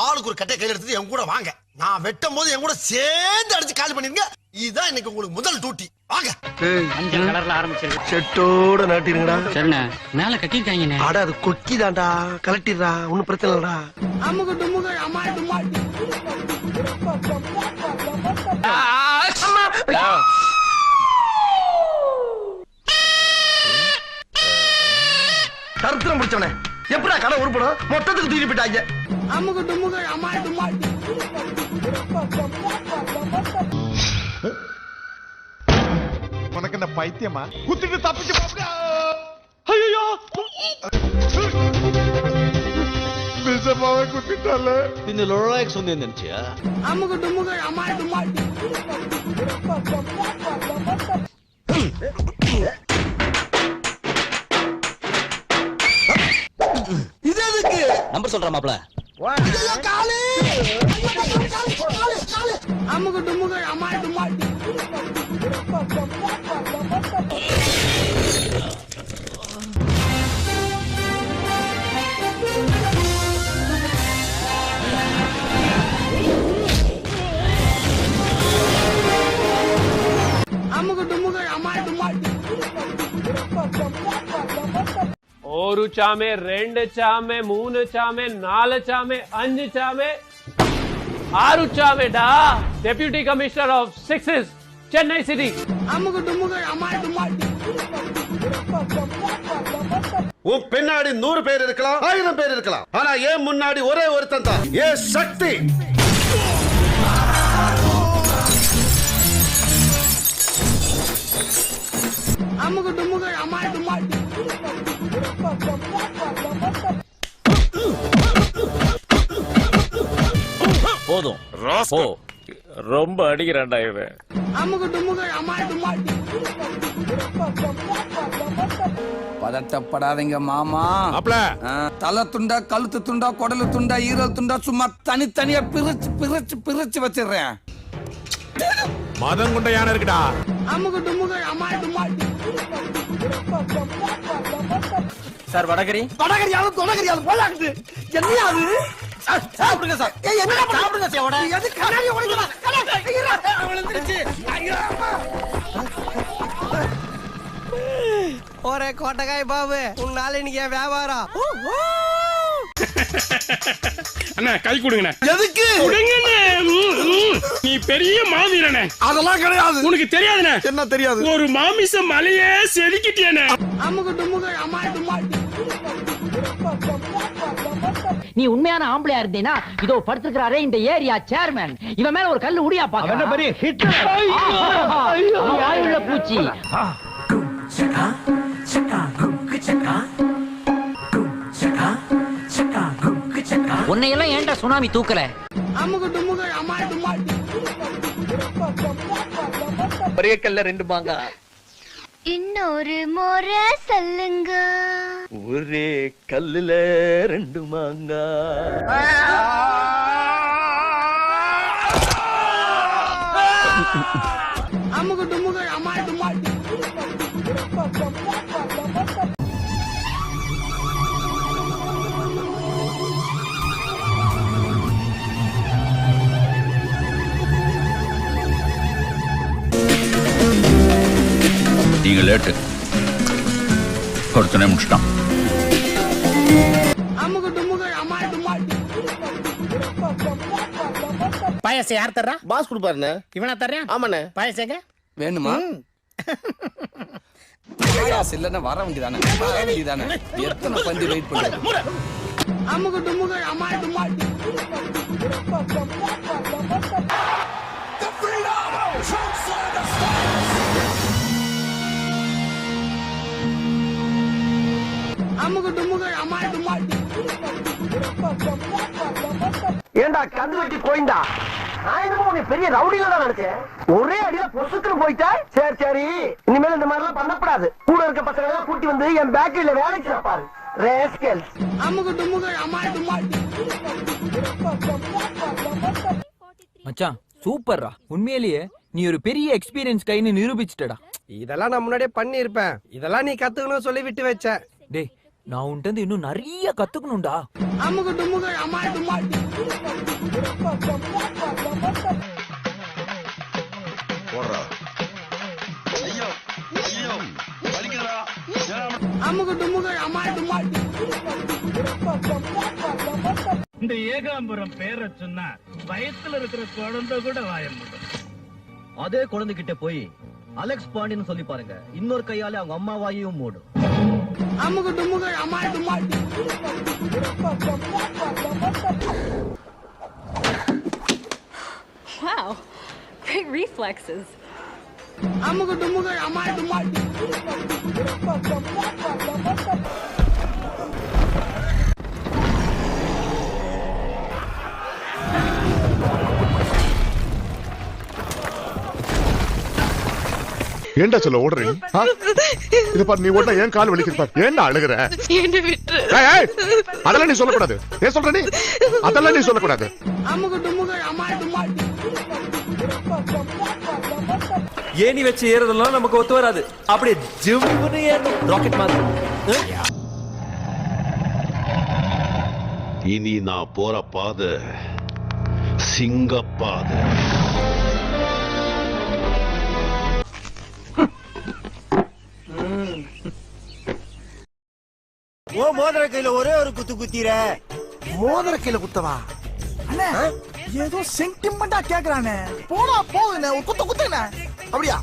ஆளுக்கு ஒரு கட்டை கையில எடுத்து என் கூட வாங்க. நான் வெட்டும் போது என் கூட சேர்ந்து அடிச்சு காலி பண்ணிருங்க. இதுதான் இன்னைக்கு உங்களுக்கு முதல் டூட்டி. வாங்க. மஞ்சள் கலர்ல ஆரம்பிச்சிருக்கு. செட்டோட நாட்டிருங்கடா. சரிண்ணே, மேல கட்டிருக்காங்கண்ணே. அட அது கொக்கிதான்டா, கலட்டிடுறா, ஒன்னும் பிரச்சனை இல்லடா. தருத்திரம் பிடிச்சவனே, எப்படா கடை உருப்படும்? மொத்தத்துக்கு தூக்கி போயிட்டாங்க. உனக்கு என்ன பைத்தியமா? குத்திட்டு தப்பிச்சு போடா. ஐயோ நிஜமாவே குத்திட்டால. இந்த லோலாக் சொன்னேன் நினைச்சியா? இது எதுக்கு? நம்பர் சொல்ற மாப்ள. காலு ஒரு சாமே, ரெண்டு சாமே, மூணு சாமே, நாலு சாமே, அஞ்சு சாமே, ஆறு சாமேடா. Deputy commissioner of sixes, Chennai city. உன் பின்னாடி 100 பேர் இருக்கலாம், 1000 பேர் இருக்கலாம். ஆனா ஏன் முன்னாடி ஒரே ஒருத்தன் தான். ஏ சக்தி. போதும். ரொம்ப அடிக்கிறான்டா இவன். பதட்டப்படாதீங்க மாமா. தலை துண்டா, கழுத்து துண்டா, குடலு துண்டா, ஈரல் துண்டா சும்மா தனித்தனியா பிரிச்சு பிரிச்சு பிரிச்சு வச்சிடுறேன். மதம் கொண்ட யானை இருக்குடா. சார் வடகரி. வடகரியாலும் தொடகரியாலும் போலாக்குது. என்னையா அது? சாப்பிடுங்க சார். என்ன சாப்பிடுங்க சேவட. எது கண்ணாடி உடைக்குதா? விழுந்துருச்சு. ஒரே கோட்டகாய் பாபு, உன்னால இன்னைக்கு வியாபாரம். அண்ணா கை கொடுங்கண்ணே. எதுக்கு? கொடுங்கண்ணே. நீ பெரிய மாவீரனே. அதெல்லாம் கிடையாது. உனக்கு தெரியாதுண்ணே. என்ன தெரியாது? ஒரு மாமிச மலையே செதுக்கிட்டேனே. நீ உண்மையான ஆம்பளையா இருந்தீனா இதோ படுத்துக்கிறாரே இந்த ஏரியா சேர்மன், இவன் மேல ஒரு கல்லு உடியா பாக்க. என்ன பெரிய ஹிட். ஆயுள்ள பூச்சி. உன்னையெல்லாம் ஏன்டா சுனாமி தூக்கல? ஒரே கல்ல 2 மாங்கா. இன்னொரு முறை சொல்லுங்க. ஒரே கல்லுல 2 மாங்கா. நீங்க லேட்டு. ஒருத்தனை முடிச்சிட்டான். பாயசம் யார் தர்றா? பாஸ் கொடுப்பாருண்ணே. இவனா தர்றேன்? ஆமாண்ணே. பாயசங்க வேணுமா? பாயாசம் இல்லைன்னா வர வேண்டியதானே. வர வேண்டியதானே. எத்தனை பந்தி வெயிட் பண்ணுறது? ஏண்டா கந்து வெட்டி கோயிந்தா, நான் என்னமோ உன்னை பெரிய ரவுடில தான் நினைச்சேன். ஒரே அடியில பொசுக்குன்னு போயிட்டா. சரி சரி, இனிமேல் இந்த மாதிரி எல்லாம் பண்ணப்படாது. கூட இருக்க பசங்க எல்லாம் கூட்டி வந்து என் பேக்கரியில வேலைக்கு சேர்ப்பாரு. ரேஸ்கல்ஸ். மச்சான் சூப்பர்ரா, உண்மையிலேயே நீ ஒரு பெரிய எக்ஸ்பீரியன்ஸ் கைன்னு நிரூபிச்சிட்டடா. இதெல்லாம் நான் முன்னாடியே பண்ணியிருப்பேன். இதெல்லாம் நீ கத்துக்கணும் சொல்லி விட்டு வச்ச. டேய், நான் உன்கிட்ட இன்னும் நிறைய கத்துக்கணும்டா. இந்த ஏகாம்பரம் பேரை சொன்னா வயத்துல இருக்கிற குழந்தை கூட வாயம். அதே குழந்தைகிட்ட போய் அலெக்ஸ் பாண்டின்னு சொல்லி பாருங்க, இன்னொரு கையால அவங்க அம்மா வாயையும் மூடும். Wow, great reflexes. ஏண்டா சொல்ல ஓடுறீ? இது பாரு, நீ ஓடுனா ஏன் கால் வலிக்குது பாரு. ஏன்டா அழுகுற? என்ன விட்டு. ஏய், ஏய், அதெல்லாம் நீ சொல்லக்கூடாது. ஏன் சொல்ற நீ? அதெல்லாம் நீ சொல்லக்கூடாது. ஏணி வச்சு ஏறதெல்லாம் நமக்கு ஒத்து வராது. அப்படியே ஜிம்முன்னு ஏறணும், ராக்கெட் மாதிரி. இனி நான் போற பாதை சிங்கப்பாதை. ஓ மோதிர கையில ஒரே ஒரு குத்து குத்திர. மோதிர கையில குத்தவா? அண்ணா ஏதோ சென்டிமெண்டா கேக்குறானே. போடா போகுதுண்ணே, ஒரு குத்து குத்துண்ணே. அப்படியா?